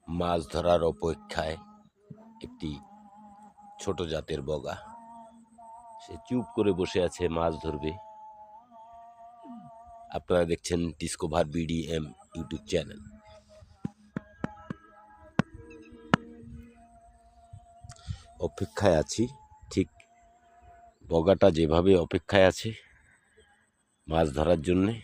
মাছ ধরার অপেক্ষায় একটি ছোট জাতের বগা। সে চুপ করে বসে আছে, মাছ ধরবে। আপনারা দেখছেন ডিসকভার বিডিএম ইউটিউব চ্যানেল। অপেক্ষায় আছি, ঠিক বগাটা যেভাবে অপেক্ষায় আছে মাছ ধরার জন্যে।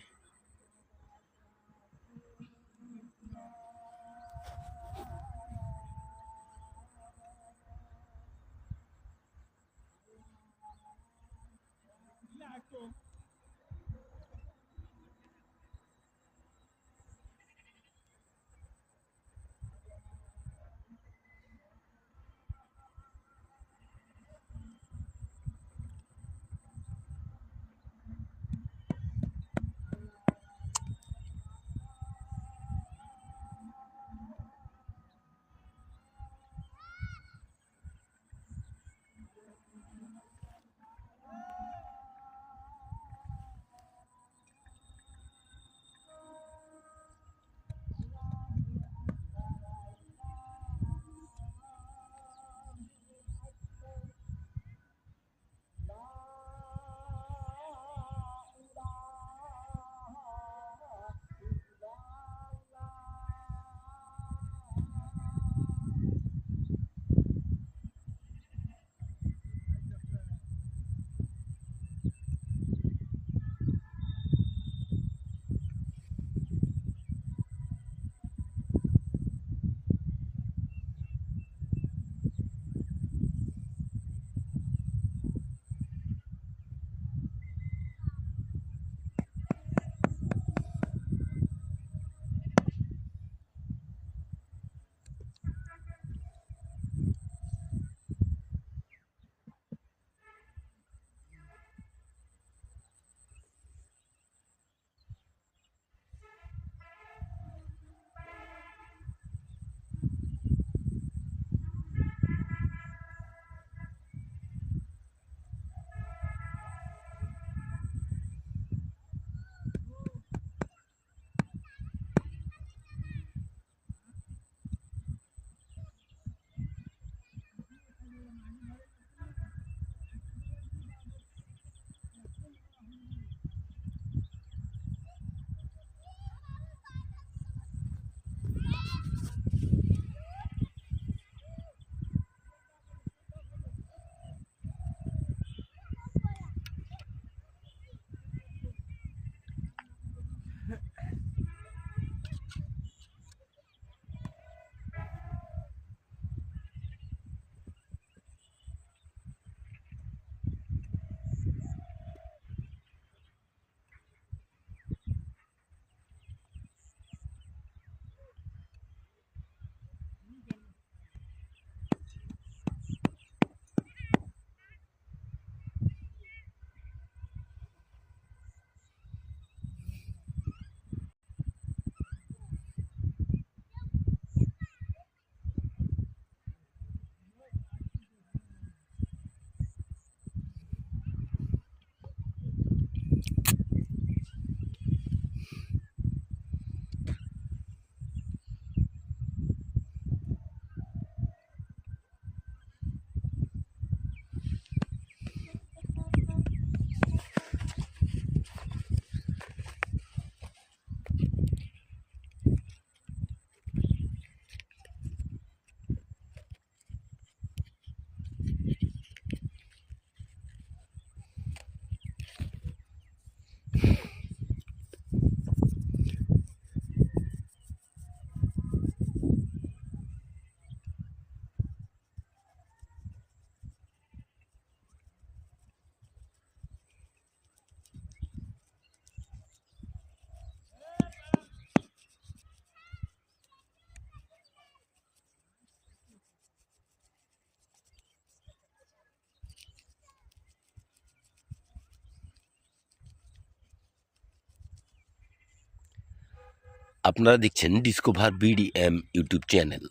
আপনারা দেখছেন ডিসকভার বিডিএম ইউটিউব চ্যানেল।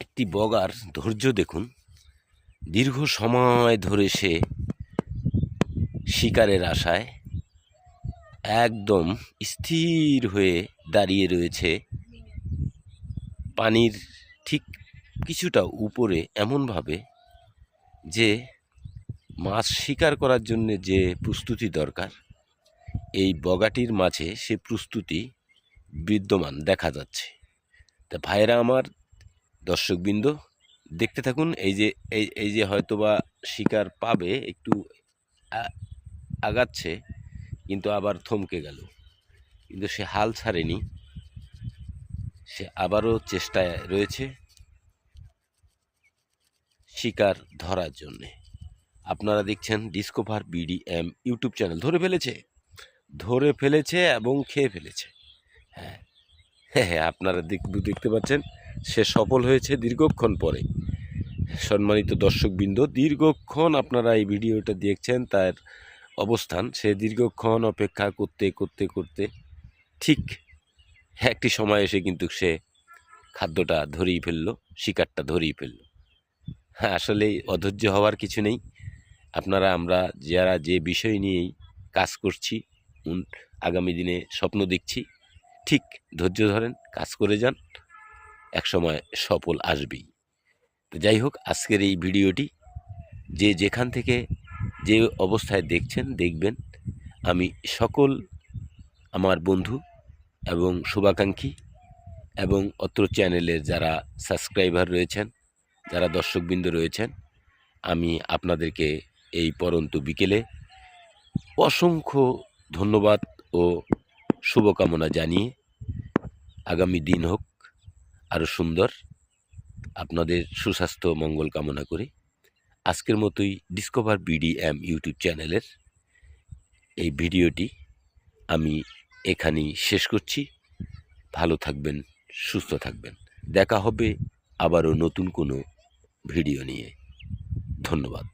একটি বগার ধৈর্য দেখুন, দীর্ঘ সময় ধরে সে শিকারের আশায় একদম স্থির হয়ে দাঁড়িয়ে রয়েছে পানির ঠিক কিছুটা উপরে, এমনভাবে যে মাছ শিকার করার জন্য যে প্রস্তুতি দরকার, এই বগাটির মাঝে সে প্রস্তুতি বিদ্যমান দেখা যাচ্ছে। তা ভাইরা আমার, দর্শকবৃন্দ, দেখতে থাকুন। এই যে হয়তোবা শিকার পাবে, একটু আগাচ্ছে, কিন্তু আবার থমকে গেল, কিন্তু সে হাল ছাড়েনি, সে আবারও চেষ্টায় রয়েছে শিকার ধরার জন্যে। আপনারা দেখছেন ডিসকভার বিডিএম ইউটিউব চ্যানেল। ধরে ফেলেছে এবং খেয়ে ফেলেছে। হ্যাঁ হ্যাঁ, আপনারা দেখতে পাচ্ছেন সে সফল হয়েছে দীর্ঘক্ষণ পরে। সম্মানিত দর্শকবৃন্দ, দীর্ঘক্ষণ আপনারা এই ভিডিওটা দেখছেন, তার অবস্থান সে দীর্ঘক্ষণ অপেক্ষা করতে করতে করতে ঠিক একটি সময় এসে কিন্তু সে খাদ্যটা ধরেই ফেললো, শিকারটা ধরেই ফেললো। হ্যাঁ, আসলে অধৈর্য হওয়ার কিছু নেই। আমরা যারা যে বিষয় নিয়েই কাজ করছি, আগামী দিনে স্বপ্ন দেখছি, ঠিক ধৈর্য ধরেন, কাজ করে যান, একসময় সফল আসবেই। তো যাই হোক, আজকের এই ভিডিওটি যে যেখান থেকে যে অবস্থায় দেখবেন, আমি সকল আমার বন্ধু এবং শুভাকাঙ্ক্ষী এবং অত্র চ্যানেলের যারা সাবস্ক্রাইবার রয়েছেন, যারা দর্শকবৃন্দ রয়েছেন, আমি আপনাদেরকে এই পরন্তু বিকেলে অসংখ্য ধন্যবাদ ও শুভকামনা জানিয়ে আগামী দিন হোক আরও সুন্দর, আপনাদের সুস্বাস্থ্য মঙ্গল কামনা করে আজকের মতোই ডিসকভার বিডিএম ইউটিউব চ্যানেলের এই ভিডিওটি আমি এখানেই শেষ করছি। ভালো থাকবেন, সুস্থ থাকবেন। দেখা হবে আবারও নতুন কোনো ভিডিও নিয়ে। ধন্যবাদ।